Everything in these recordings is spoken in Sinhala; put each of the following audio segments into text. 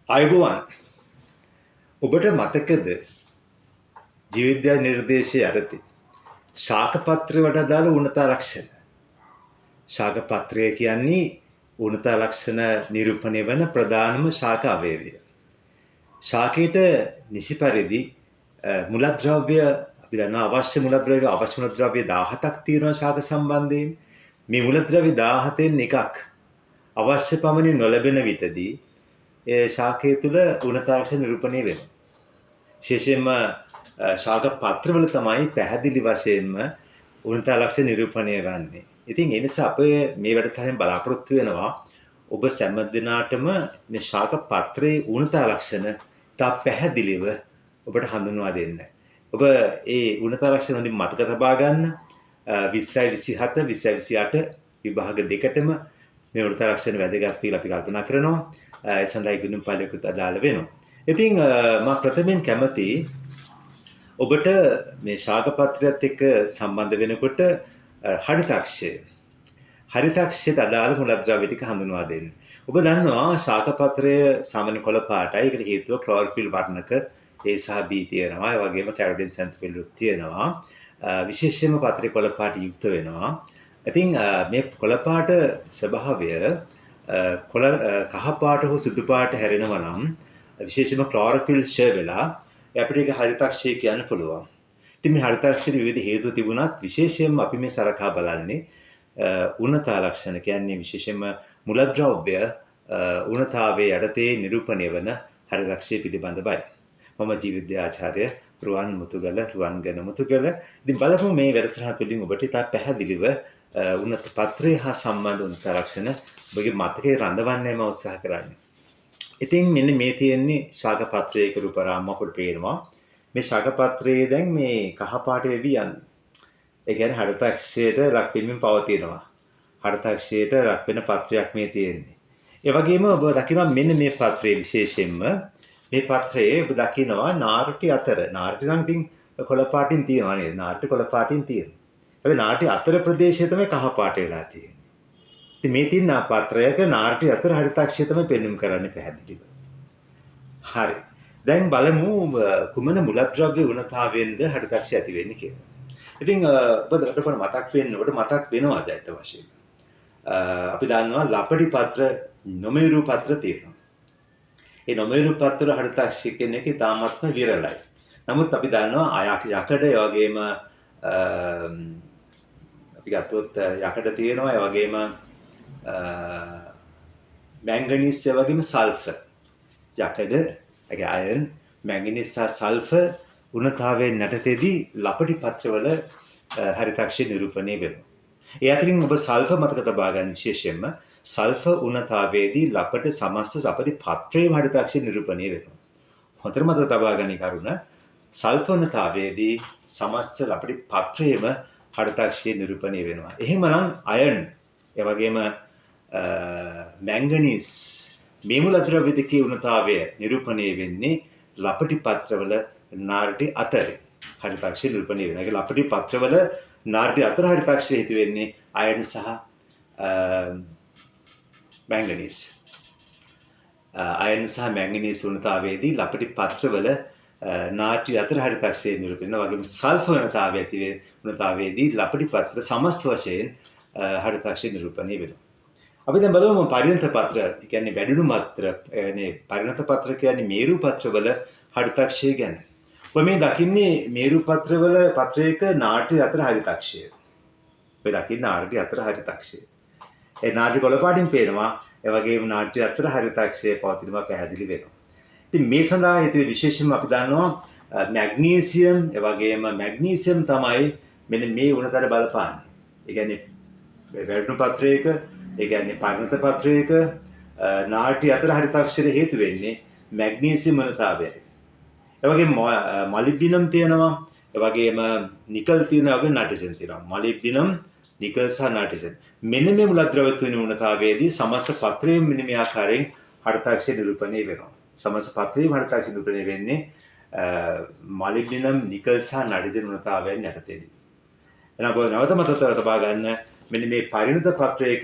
ආයුබෝවන් ඔබට මතකද ජීවවිද්‍යා නිර්දේශය යටතේ ශාක පත්‍රයට අදාළ උණතාලක්ෂණ ශාක පත්‍රය කියන්නේ උණතාලක්ෂණ නිරූපණය වන ප්‍රධානම ශාක අවයවය. ශාකයට නිසි පරිදි මුලද්‍රව්‍ය අපි දන්නවා අවශ්‍ය මුලද්‍රව්‍ය 17ක් තියෙනවා ශාක සම්බන්ධයෙන්. මේ මුලද්‍රව්‍ය 17න් එකක් අවශ්‍ය පමණින් නොලැබෙන විටදී ඒ ශාකයේ තුල උණතාලක්ෂණ නිරූපණය වෙනවා. විශේෂයෙන්ම ශාක පත්‍රවල තමයි පැහැදිලි වශයෙන්ම උණතාලක්ෂණ නිරූපණය වෙන්නේ. ඉතින් ඒ නිසා අපේ මේ වැඩසටහනෙන් බලාපොරොත්තු වෙනවා ඔබ සෑම දිනාටම මේ ශාක පත්‍රයේ උණතාලක්ෂණ තා පැහැදිලිව ඔබට හඳුන්වා දෙන්න. ඔබ ඒ උණතාලක්ෂණ හොඳින් මතක තබා ගන්න 2027 2028 විභාග දෙකටම මේ උණතාලක්ෂණ වැදගත් කියලා අපි කල්පනා කරනවා. ඒ සඳහා ඉගෙනුම් පළයකට අදාළ වෙනවා. ඉතින් මම ප්‍රථමයෙන් කැමති ඔබට මේ ශාක පත්‍රයත් එක්ක සම්බන්ධ වෙනකොට හරිතාක්ෂයට අදාළ මුලද්‍රව්‍ය ටික හඳුන්වා දෙන්න. ඔබ දන්නවා ශාක පත්‍රය සාමාන්‍ය කොළ පාටයි. ඒකට හේතුව ක්ලොරොෆිල් වර්ණක A සහ B තියෙනවා. ඒ වගේම කැරොටින් සැන්තපෙල්ලුත් තියෙනවා. විශේෂයෙන්ම පත්‍රේ කොළ පාට යුක්ත වෙනවා. ඉතින් මේ කොළ පාට ස්වභාවය කහ පාට හෝ සුදු පාට හැරෙනවා නම් විශේෂයෙන්ම ක්ලොරොෆිල් ෂේ වෙලා අපිට ඒක හරිතාක්ෂය කියන්න පුළුවන්. ඉතින් මේ හරිතාක්ෂයේ විවිධ හේතු තිබුණත් විශේෂයෙන්ම අපි මේ සරකා බලන්නේ උණතාලක්ෂණ කියන්නේ විශේෂයෙන්ම මුලද්‍රව්‍ය උණතාවයේ යටතේ නිරූපණය වන හරිතාක්ෂය පිළිබඳවයි. මම ජීවවිද්‍යාචාර්ය රුවන් රුවන්ගන මුතුගල. ඉතින් බලමු මේ වැඩසටහන තුළින් ඔබට ඉතා පැහැදිලිව උණත පත්‍රය හා සම්බන්ධ උණතාලක්ෂණ ඔබගේ මතකයේ රඳවන්නයි මම උත්සාහ කරන්නේ. ඉතින් මෙන්න මේ තියෙන්නේ ශාක පත්‍රයක රූපරාම අපිට පේනවා. මේ ශාක පත්‍රයේ දැන් මේ කහ පාට වෙවි යන්නේ. ඒ කියන්නේ හරිතාක්ෂයට ලක් වෙමින් පවතිනවා. හරිතාක්ෂයට ලක් වෙන පත්‍රයක් මේ තියෙන්නේ. ඒ වගේම ඔබ දකිනවා මෙන්න මේ පත්‍රයේ විශේෂයෙන්ම මේ පත්‍රයේ ඔබ දකිනවා නාරටි අතර. නාරටි නම් ඉතින් කොළ පාටින් තියෙනවා නේද? නාරටි කොළ පාටින් තියෙනවා. හැබැයි නාරටි අතර ප්‍රදේශය තමයි කහ පාට වෙලා තියෙන්නේ. ඉතින් මේ තියෙන පත්‍රයක නාරටි අතර හරිතාක්ෂය තමයි පෙන්වුම් කරන්නේ පැහැදිලිව. හරි. දැන් බලමු කුමන මුලද්‍රව්‍ය උණතාවෙන්ද හරිතාක්ෂය ඇති වෙන්නේ කියලා. ඉතින් ඔබට මතක් වෙනවද ඇත්ත වශයෙන්ම? අපි දන්නවා ලපටි පත්‍ර, නොමේරු පත්‍ර තියෙනවා. ඒ නොමේරු පත්‍ර හරිතාක්ෂය කියන එක ඉතාමත්ම විරලයි. නමුත් අපි දන්නවා යකඩ ඒ වගේම අපි ගත්තොත් යකඩ තියෙනවා ඒ වගේම මැංගනීස් ඒ වගේම සල්ෆර්. යකඩ, අයර්න්, මැංගනීස් සහ සල්ෆර් උණතාවයෙන් යටතේදී ලපටි පත්‍රවල හරිතාක්ෂය නිරූපණය වෙනවා. ඒ අතරින් ඔබ සල්ෆර් මතක තබා ගන්න විශේෂයෙන්ම සල්ෆර් උණතාවයේදී ලපට සමස්ත සපටි පත්‍රයේම හරිතාක්ෂය නිරූපණය වෙනවා. හොඳට මතක තබා ගන්න කරුණ සල්ෆර් උණතාවයේදී සමස්ත ලපටි පත්‍රයේම හරිතාක්ෂය නිරූපණය වෙනවා. එහෙමනම් අයර්න් ඒ වගේම මැංගනීස් මේ මුලද්‍රව්‍ය දෙකේ උණතාවය නිරූපණය වෙන්නේ ලපටි පත්‍රවල නාරටි අතර හරිතාක්ෂය නිරූපණය වෙනවා. ඒක ලපටි පත්‍රවල නාරටි අතර හරිතාක්ෂය හේතු වෙන්නේ අයර්න් සහ මැංගනීස්. අයර්න් සහ මැංගනීස් උණතාවයේදී ලපටි පත්‍රවල නාරටි අතර හරිතාක්ෂය නිරූපණය වෙනවා. වගේම සල්ෆර් උණතාවය ඇති වෙන උණතාවයේදී ලපටි පත්‍ර සමස්ත වශයෙන් හරිතාක්ෂය නිරූපණය වෙනවා. අපි දැන් බලමු පරිණත පත්‍ර කියන්නේ වැඩුණු පත්‍ර පරිණත පත්‍ර කියන්නේ මේරු පත්‍රවල හරිතාක්ෂය ගැන. ඔබ මේ දකින්නේ මේරු පත්‍රයක නාරටි අතර හරිතාක්ෂය. ඔබ දකින්නේ නාරටි අතර හරිතාක්ෂය. ඒ නාරටි කොළ පාටින් පේනවා. ඒ වගේම නාරටි අතර හරිතාක්ෂය පවතිනවා පැහැදිලි වෙනවා. ඉතින් මේ සඳහා හේතු විශේෂයෙන්ම අපි දන්නවා මැග්නීසියම් ඒ වගේම මැග්නීසියම් තමයි මෙන්න මේ උණතර බලපාන්නේ. ඒ කියන්නේ වැඩුණු පත්‍රයක ඒ කියන්නේ පරිණත පත්‍රයක නාරටි අතර හරිතාක්ෂයට හේතු වෙන්නේ මැග්නීසියම් උණතාවයයි. ඒ වගේම මොලිබ්ඩිනම් තියෙනවා. ඒ වගේම නිකල් තියෙනවා. වගේ නයිට්‍රජන් තියෙනවා. මොලිබ්ඩිනම්, නිකල් සහ නයිට්‍රජන්. මෙන්න මේ මුලද්‍රව්‍ය තුන උණතාවයේදී සමස්ත පත්‍රයේ මෙන්න මේ ආකාරයෙන් හරිතාක්ෂය නිරූපණය වෙනවා. සමස්ත පත්‍රයේ හරිතාක්ෂය නිරූපණය වෙන්නේ මොලිබ්ඩිනම්, නිකල් සහ නයිට්‍රජන් උණතාවයන් යටතේදී. එහෙනම් ඔබ නැවත මතක තබා ගන්න මෙන්න මේ පරිණත පත්‍රයක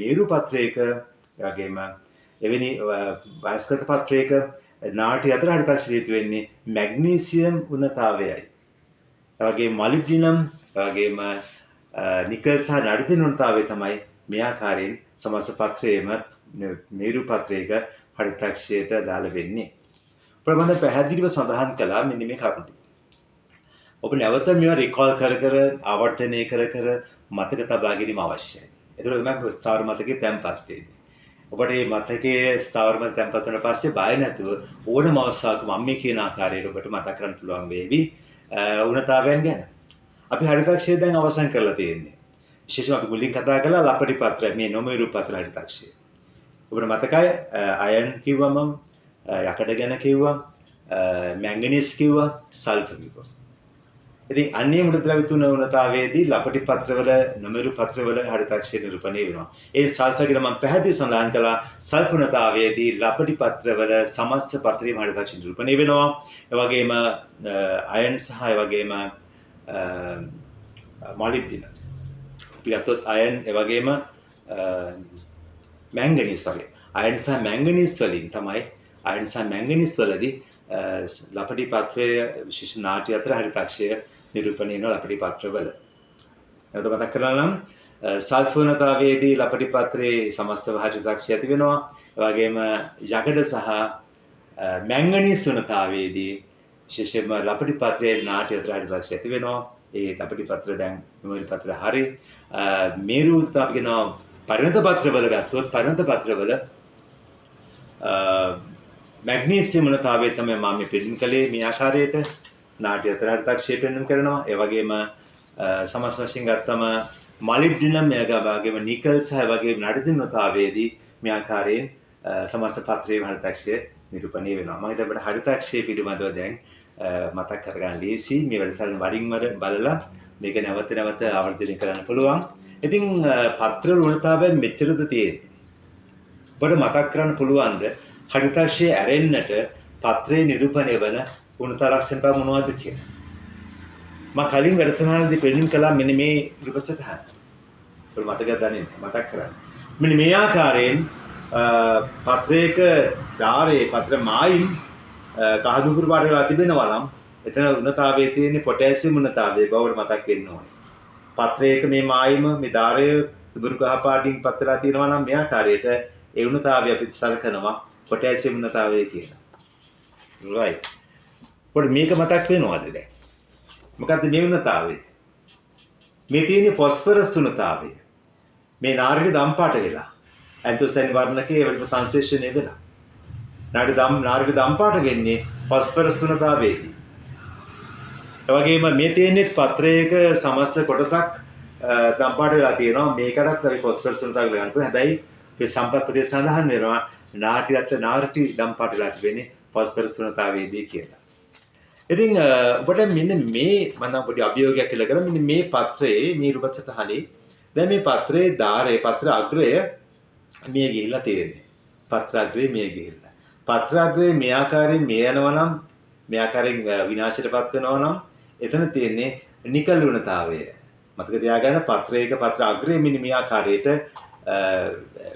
මේරු පත්‍රයක වගේම එවැනි වයස්ගත පත්‍රයක නාට්‍ය අතර හරිතාක්ෂයට හේතු වෙන්නේ මැග්නීසියම් උණතාවයයි. ඒ වගේම මොලිබ්ඩිනම්, ඒ වගේම නිකල් සහ නයිට්‍රජන් උණතාවය තමයි මේ ආකාරයෙන් සමස්ත පත්‍රයේම මේරු පත්‍රයක හරිතාක්ෂයට දාලා වෙන්නේ. ප්‍රබන්ධ පැහැදිලිව සඳහන් කළා මෙන්න මේ කරුණු. ඔබ නැවත මේවා රිකෝල් කර කර ආවර්තනය කර කර මතක තබා ගැනීම අවශ්‍යයි. ඒතකොට තමයි ස්ථාවර මතකයේ තැන්පත් වෙන්නේ. ඔබට මේ මතකයේ ස්ථාවර මතක තැන්පත් වුණාට පස්සේ බය නැතුව ඕනම අවස්ථාවක මම මේ කියන ආකාරයට ඔබට මතක් කරගන්න පුළුවන් වේවි උණතාවයන් ගැන. අපි හරිතාක්ෂය දැන් අවසන් කරලා තියෙන්නේ. විශේෂයෙන් අපි මුලින් කතා කළා ලපටි පත්‍ර මේ නොමේරු පත්‍ර හරිතාක්ෂය. ඔබට මතකයි අයන් කිව්වා මම යකඩ ගැන කිව්වා මැංගනීස් කිව්වා සල්ෆර් කිව්වා. ඉතින් අන්‍ය මුද්‍රද්‍රව්‍ය තුන උණතාවයේදී ලපටි පත්‍රවල නොමේරු පත්‍රවල හරිතාක්ෂය නිරූපණය වෙනවා. ඒ සල්ෆර් ගැන මම පැහැදිලි සඳහන් කළා සල්ෆර් උණතාවයේදී ලපටි පත්‍රවල සමස්ත පත්‍රයේම හරිතාක්ෂය නිරූපණය වෙනවා. ඒ වගේම අයන් සහ ඒ වගේම මොලිබ්ඩිනම්. අපි ගත්තොත් අයන් ඒ වගේම මැංගනීස් වගේ. අයන් සහ මැංගනීස් වලින් තමයි අයන් සහ මැංගනීස් වලදී ලපටි පත්‍රයේ විශේෂ නාට්‍ය අතර හරිතාක්ෂය නිරූපණය වෙන ලපටි පත්‍රවල. එතකොට මතක් කරලා නම් සල්ෆර් උණතාවයේදී ලපටි පත්‍රයේ සමස්ත හරිතාක්ෂය ඇති වෙනවා. ඒ වගේම යකඩ සහ මැංගනීස් උණතාවයේදී විශේෂයෙන්ම ලපටි පත්‍රයේ නාට්‍ය අතර හරිතාක්ෂය ඇති වෙනවා. ඒ ලපටි පත්‍ර දැන් මෙමරි පත්‍ර හරි මේරු අපි කියනවා පරිණත පත්‍රවල ගත්තොත් පරිණත පත්‍රවල මැග්නීසියම් උණතාවය තමයි මම මේ පෙන්වන්න කලේ මේ ආකාරයට නාට්‍ය අතර හරිතාක්ෂය පෙන්වන්න කරනවා. ඒ වගේම සමස්ත වශයෙන් ගත්තම මොලිබ්ඩිනම් ඒ වගේම නිකල් සහ ඒ වගේම නයිට්‍රජන් උණතාවයේදී මේ ආකාරයෙන් සමස්ත පත්‍රයේ හරිතාක්ෂය නිරූපණය වෙනවා. මම හිතන්නේ හරිතාක්ෂය පිළිබඳව දැන් මතක් කරගන්න ලේසි. මේ වැඩසටහන වරින් වර බලලා මේක නැවත නැවත ආවර්තනය කරන්න පුළුවන්. ඉතින් පත්‍ර උණතාවයන් මෙච්චරද තියෙන්නේ. ඔබට මතක් කරන්න පුළුවන්ද හරිතාක්ෂය ඇරෙන්නට පත්‍රයේ නිරූපණය වන උණතා ලක්ෂණ තව මොනවද කියලා? මම කලින් වැඩසටහනදී පෙන්වන්න කළා මෙන්න මේ විපස්සතහන. ඔබ මතකද දන්නේ මතක් කරන්න. මෙන්න මේ ආකාරයෙන් පත්‍රයක ධාරයේ පත්‍ර මායිම් කහදුඹුරු පාට වෙලා තිබෙනවා නම් එතන උණතාවයේ තියෙන පොටෑසියම් උණතාවය බවට මතක් වෙන්න ඕනේ. පත්‍රයක මේ මායිම මේ ධාරය දුඹුරු කහ පාටින් පත්‍රලා තියෙනවා නම් මේ ආකාරයට ඒ උණතාවය අපි සලකනවා පොටෑසියම් උණතාවය කියලා. right. පොඩි මේක මතක් වෙනවද දැන්? මොකද්ද මේ උණතාවය? මේ තියෙන ෆොස්ෆරස් උණතාවය. මේ නාරික දම් පාට වෙලා ඇන්තෝසයන් වර්ණකයේ වලට සංශ්ලේෂණය වෙලා. නාරික දම් පාට වෙන්නේ ෆොස්ෆරස් උණතාවයේදී. ඒ වගේම මේ තියෙන පත්‍රයක සමස්ත කොටසක් දම් පාට වෙලා තියෙනවා. මේකටත් අපි ෆොස්ෆරස් උණතාවය ගන්න පුළුවන්. හැබැයි මේ සම්ප්‍රප්‍රදේ සඳහන් වෙනවා නාටි දම් පාට වෙලා තිබෙන්නේ ෆොස්ෆරස් උණතාවයේදී කියලා. ඉතින් ඔබට මෙන්න මේ මම පොඩි අභියෝගයක් කියලා කරා මෙන්න මේ පත්‍රයේ මේ රූපසටහනේ දැන් මේ පත්‍රයේ ධාරයේ පත්‍ර අග්‍රය මේ ගිහිල්ලා තියෙන්නේ. පත්‍ර අග්‍රය මේ ගිහිල්ලා. පත්‍ර අග්‍රය මේ ආකාරයෙන් මේ යනවා නම් මේ ආකාරයෙන් විනාශයටපත් වෙනවා නම් එතන තියෙන්නේ නිකල් උණතාවය. මතක තියාගන්න පත්‍රයක පත්‍ර අග්‍රය මෙන්න මේ ආකාරයට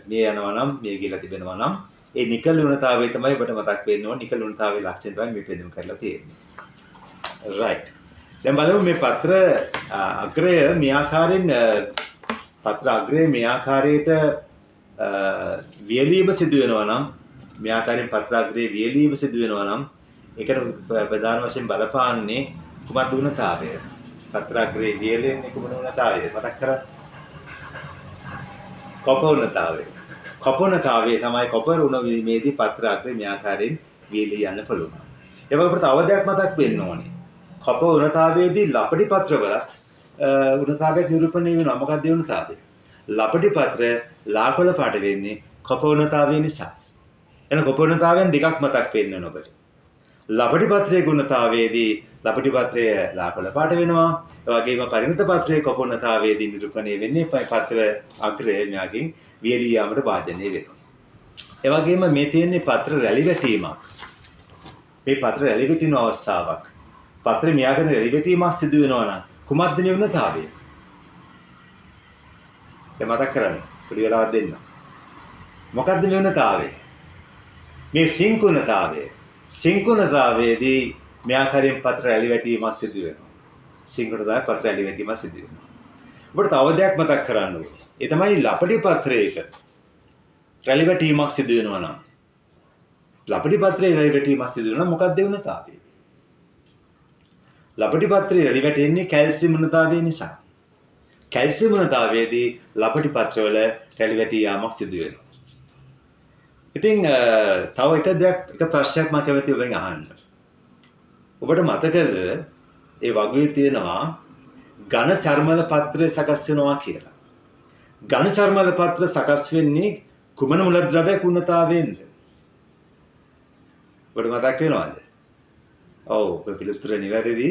මේ යනවා නම් මේ ගිහිල්ලා තිබෙනවා නම් ඒ නිකල් උණතාවය තමයි ඔබට මතක් වෙන්න ඕන. නිකල් උණතාවයේ ලක්ෂණ තමයි මේ පෙන්වන්න කරලා තියෙන්නේ. right. දැන් බලමු මේ පත්‍ර අග්‍රය මේ ආකාරයෙන් පත්‍ර අග්‍රය මේ ආකාරයට වියලීම සිදු වෙනවා නම් මේ ආකාරයෙන් පත්‍ර අග්‍රයේ වියලීම සිදු වෙනවා නම් ඒකට ප්‍රධාන වශයෙන් බලපාන්නේ කුමක්ද උණතාවය? පත්‍ර අග්‍රයේ වියලෙන්නේ කුමන උණතාවය? මතක් කරගන්න. කොපර් උණතාවය. කොපර් උණතාවය තමයි කොපර් උණ වීමේදී පත්‍ර අග්‍රය මේ ආකාරයෙන් වියලී යන්න පුළුවන්. ඒ වගේ අපිට තව දෙයක් මතක් වෙන්න ඕනේ. කොපර් උණතාවයේදී ලපටි පත්‍රවලත් උණතාවයක් නිරූපණය වෙනවා. මොකක්ද ඒ උණතාවය? ලපටි පත්‍ර ලාකොල පාට වෙන්නේ කොපර් උණතාවය නිසා. එහෙනම් කොපර් උණතාවයන් දෙකක් මතක් වෙන්න ඕන ඔබට. ලපටි පත්‍රයේ උණතාවයේදී ලපටි පත්‍රය ලාකොල පාට වෙනවා. ඒ වගේම පරිණත පත්‍රයේ කොපර් උණතාවයේදී නිරූපණය වෙන්නේ පත්‍ර අග්‍රය න්යාගින් වියලී යාමට වාජනය වෙනවා. ඒ වගේම මේ තියෙන්නේ පත්‍ර රැලි වැටීමක්. මේ පත්‍ර රැලි වැටෙන අවස්ථාවක්. පත්‍ර මියාගෙන රැලි වැටීමක් සිදු වෙනවා නම් කුමක්ද මේ උණතාවය? දැන් මතක් කරගන්න. පොඩි වෙලාවක් දෙන්න. මොකක්ද මේ උණතාවය? මේ සිංකුණතාවයේදී මේ ආකාරයෙන් පත්‍ර රැලි වැටීමක් සිදු වෙනවා. සිංකුණතාවයේ පත්‍ර රැලි වැටීමක් සිදු වෙනවා. ඔබට තව දෙයක් මතක් කරන්න ඕනේ. ඒ තමයි ලපටි පත්‍රයක රැලි වැටීමක් සිදු වෙනවා නම් ලපටි පත්‍රයේ රැලි වැටීමක් සිදු වෙනවා නම් මොකක්ද උණතාවය? ලපටි පත්‍රයේ රැලි වැටෙන්නේ කැල්සියම් උණතාවය නිසා. කැල්සියම් උණතාවයේදී ලපටි පත්‍රවල රැලි වැටී යාමක් සිදු වෙනවා. ඉතින් තව එක ප්‍රශ්නයක් මම කැමතියි ඔබෙන් අහන්න. ඔබට මතකද ඒ වගුවේ තියෙනවා ඝන චර්මල පත්‍රය සකස් වෙනවා කියලා. ඝන චර්මල පත්‍ර සකස් වෙන්නේ කුමන මූලද්‍රව්‍යක උණතාවයෙන්ද? ඔබට මතක් වෙනවද? ඔව් පිළිතුර නිවැරදි.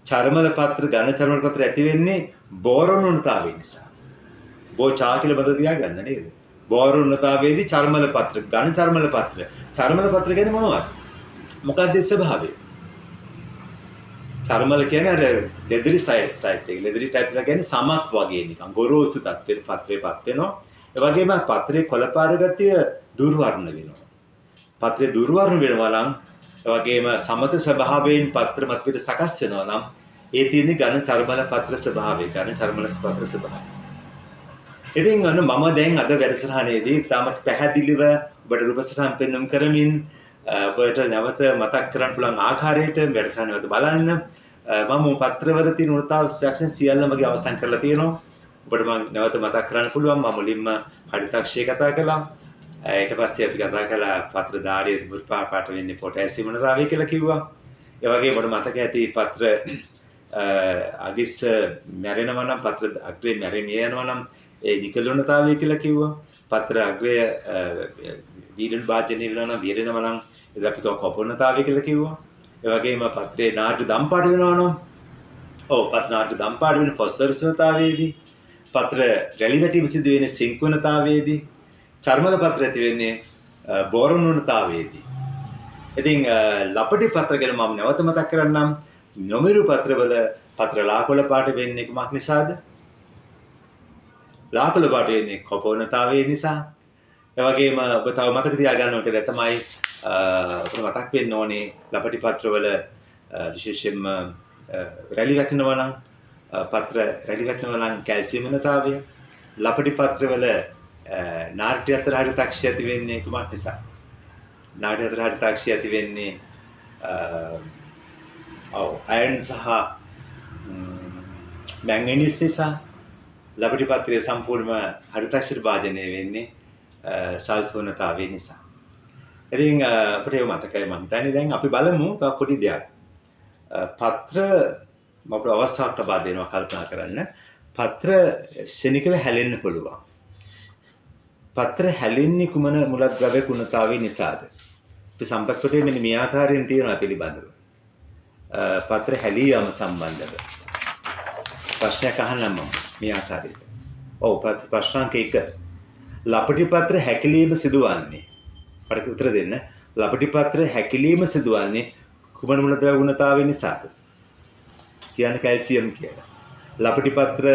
චර්මල පත්‍ර ඝන චර්මල පත්‍ර ඇති වෙන්නේ බෝරොන් උණතාවය නිසා. බෝචා කියලා බද තියාගන්න නේද? බෝරොන් උණතාවයේදී චර්මල පත්‍ර ඝන චර්මල පත්‍ර. චර්මල පත්‍ර කියන්නේ මොනවද? මොකක්ද ඒ ස්වභාවය? චර්මල කියන්නේ අර ලෙදරි ටයිප් එක. ලෙදරි ටයිප් එක කියන්නේ සමක් වගේ නිකන් ගොරෝසු තත්ත්වයට පත්‍රේපත් වෙනවා. ඒ වගේම පත්‍රයේ කොළපාර ගතිය දුර්වර්ණ වෙනවා. පත්‍රයේ දුර්වර්ණ වෙනවා නම් ඒ වගේම සමක ස්වභාවයෙන් පත්‍ර මතපිට සකස් වෙනවා නම් ඒ තියෙන්නේ ඝන චර්මල පත්‍ර ස්වභාවය. ඝන චර්මල පත්‍ර ස්වභාවය. ඉතින් මම දැන් අද වැඩසටහනේදී තාමත් පැහැදිලිව ඔබට රූපසටහන් පෙන්වන්න කරමින් ඔබට නැවත මතක් කරන්න පුළුවන් ආකාරයට වැඩසටහන නැවත බලන්න මම පත්‍රවල තියෙන උණතාව සෙක්ෂන් සියල්ලම මගේ අවසන් කරලා තියෙනවා. ඔබට මම නැවත මතක් කරන්න පුළුවන් මම මුලින්ම හරිතාක්ෂය කතා කළා. ඊට පස්සේ අපි කතා කළා පත්‍ර ධාරයේ මුල්පා පාට වෙන්නේ පොටෑසියම් උණතාවය කියලා කිව්වා. ඒ වගේම ඔබට මතක ඇති පත්‍ර අගිස් මැරෙනවා නම් පත්‍ර අග්‍රේ මැරෙමිය යනවා නම් ඒ නිකල් උණතාවය කියලා කිව්වා. පත්‍ර අග්‍රය වීරණ භාජනය වෙනවා නම් වීරණව නම් ඒක අපි කොප උණතාවය කියලා කිව්වා. ඒ වගේම පත්‍රේ නාට්‍ය දම්පාට වෙනවා නම් පත්‍ර නාට්‍ය දම්පාට වෙන ෆොස්ෆරස් උණතාවයේදී පත්‍ර රැලි වැටීම සිදු වෙන්නේ සිංක් උණතාවයේදී චර්මල පත්‍ර ඇති වෙන්නේ බෝරොන් උණතාවයේදී. ඉතින් ලපටි පත්‍ර ගැන මම නැවත මතක් කරන්නම්. නොමිරු පත්‍රවල පත්‍ර ලාකොළ පාට වෙන්නේ කුමක් නිසාද? ලාකොළ පාට වෙන්නේ කොප උණතාවය නිසා. ඒ වගේම ඔබ තව මතක තියාගන්න ඕනේ තමයි අපිට මතක් වෙන්න ඕනේ ලපටි පත්‍රවල විශේෂයෙන්ම රැලි වැටෙනවා නම් පත්‍ර රැලි වැටෙනවා නම් කැල්සියම් උණතාවය. ලපටි පත්‍රවල නාට්‍ය අතර හරිතාක්ෂය ඇති වෙන්නේ කුමක් නිසා? නාට්‍ය අතර හරිතාක්ෂය ඇති වෙන්නේ අයර්න් සහ මැංගනීස් නිසා. ලපටි පත්‍රයේ සම්පූර්ණම හරිතාක්ෂයට භාජනය වෙන්නේ සල්ෆර් උණතාවය නිසා. ඉතින් අපිට ඒක මතකයි මම හිතන්නේ. දැන් අපි බලමු තව පොඩි දෙයක්. පත්‍ර මම අවස්ථාවක් ලබා දෙනවා කල්පනා කරන්න. පත්‍ර ශනිකව හැලෙන්න පුළුවන්. පත්‍ර හැලෙන්නේ කුමන මූලද්‍රව්‍ය උණතාවය නිසාද? අපි සම්ප්‍රක්‍රියාවේ මෙන්න මේ ආකාරයෙන් තියෙනවා පිළිබඳව. පත්‍ර හැලියම සම්බන්ධව ප්‍රශ්නයක් අහන්නම් මම මේ ආකාරයට. ප්‍රශ්නාංක 1. ලපටි පත්‍ර හැකිලීම සිදුවන්නේ. මට උත්තර දෙන්න. ලපටි පත්‍ර හැකිලීම සිදුවන්නේ කුමන මූලද්‍රව්‍ය උණතාවය නිසාද? කියන්නේ කැල්සියම් කියලා. ලපටි පත්‍ර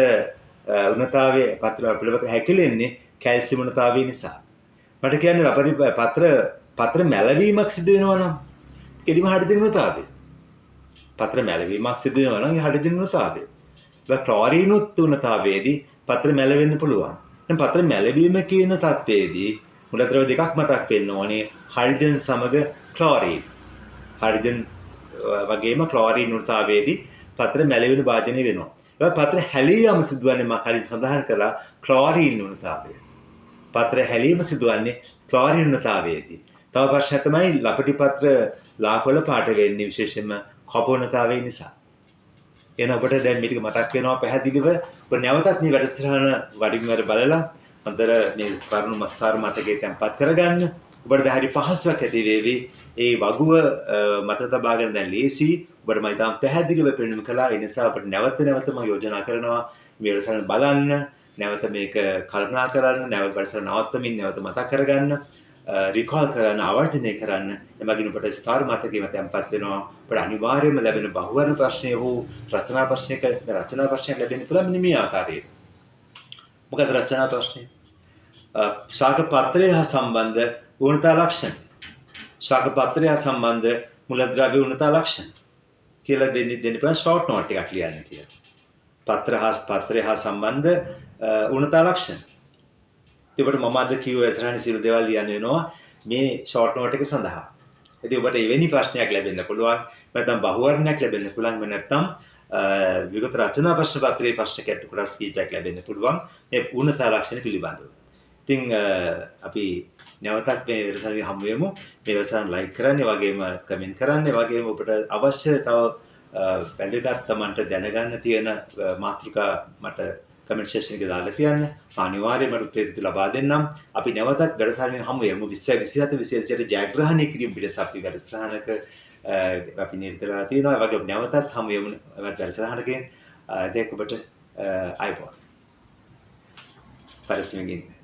උණතාවයේ පත්‍ර හැකිලෙන්නේ කැල්සියම් උණතාවය නිසා. මට කියන්නේ ලපටි පත්‍ර මැලවීමක් සිදු වෙනවා නම් කෙලිම හඩදින උණතාවය. පත්‍ර මැලවීමක් සිදු වෙනවා නම් ඒ හඩදින උණතාවය. ක්ලෝරින් උණතාවයේදී පත්‍ර මැලවෙන්න පුළුවන්. දැන් පත්‍ර මැලවීම කියන තත්ත්වයේදී මූලද්‍රව්‍ය දෙකක් මතක් වෙන්න ඕනේ. හයිඩ්‍රජන් සමග ක්ලෝරින්. හයිඩ්‍රජන් වගේම ක්ලෝරින් උණතාවයේදී පත්‍ර මැලවෙන භාජනය වෙනවා. ඒ පත්‍ර හැලීම සිදුවන්නේ මම කලින් සඳහන් කළා ක්ලෝරින් උණතාවය. පත්‍ර හැලීම සිදුවන්නේ ක්ලෝරින් උණතාවයේදී. තව ප්‍රශ්නයක් තමයි ලපටි පත්‍ර ලාකොළ පාට වෙන්නේ විශේෂයෙන්ම කොප උණතාවය නිසා. එන ඔබට දැන් මේක මතක් වෙනවා පැහැදිලිව. ඔබ නැවතත් මේ වැඩසටහන වරින් වර බලලා හොඳට මේ කරුණු මස්තාර මතකයේ තැන්පත් කරගන්න. ඔබට දැන් හරි පහසුවක් ඇති වේවි. ඒ වගුව මත තබා ගන්න දැන් ලේසි. ඔබට මම ඉතාම පැහැදිලිව පෙන්වන්න කළා. ඒ නිසා ඔබට නැවත මම යෝජනා කරනවා මේ වැඩසටහන බලන්න, නැවත මේක කල්පනා කරන්න, නැවත වැඩසටහන නවත්තමින් නැවත මතක් කරගන්න, රිකෝල් කරන්න, ආවර්ජනය කරන්න. එමගින් ඔබට ස්ථාර මතකයේ තැන්පත් වෙනවා. ඔබට අනිවාර්යයෙන්ම ලැබෙන බහුවර්ණ ප්‍රශ්නය හෝ රචනා ප්‍රශ්නයක ලැබෙන්න පුළුවන් මෙන්න මේ ආකාරයට. මොකද රචනා ප්‍රශ්නය? ශාක පත්‍රය හා සම්බන්ධ උණතා ලක්ෂණ. ශාක පත්‍රය සම්බන්ධ මුලද්‍රව්‍ය උණතා ලක්ෂණ කියලා දෙන්න පුළුවන් ෂෝට් නෝට් එකක් ලියන්න කියලා. පත්‍රය හා සම්බන්ධ උණතා ලක්ෂණ. ඒකට මම අද කිව්ව ඉස්සරහනේ සියලු දේවල් ලියන්න වෙනවා මේ ෂෝට් නෝට් එක සඳහා. ඉතින් ඔබට එවැනි ප්‍රශ්නයක් ලැබෙන්න පුළුවන්. නැත්නම් බහුවර්ණයක් ලැබෙන්න පුළුවන්. නැත්නම් විගත රචනා ප්‍රශ්න පත්‍රයේ ප්‍රශ්න කැටු කොටස් කීපයක් ලැබෙන්න පුළුවන්. මේ උණතා ලක්ෂණ පිළිබඳව. ඉතින් අපි නැවතත් මේ වැඩසටහන හමු වෙමු. මේ වැඩසටහන ලයික් කරන්න, ඒ වගේම කමෙන්ට් කරන්න, ඒ වගේම ඔබට අවශ්‍ය තව වැදගත් තමන්ට දැනගන්න තියෙන මාතෘකා මට කමෙන්ට් සෙක්ෂන් එකේ දාලා තියන්න. අනිවාර්යයෙන්ම මට උත්තර ලබා දෙන්නම්. අපි නැවතත් වැඩසටහන හමු වෙමු. 2027 28 ජයග්‍රහණය කිරීම පිණිස අපි වැඩසටහනක අපි නිරතලා තියෙනවා. ඒ වගේම නැවතත් හමු වෙමු වැඩසටහනකින්. ඒක ඔබට අයිබෝන්. පරිස්සමෙන් ඉන්න.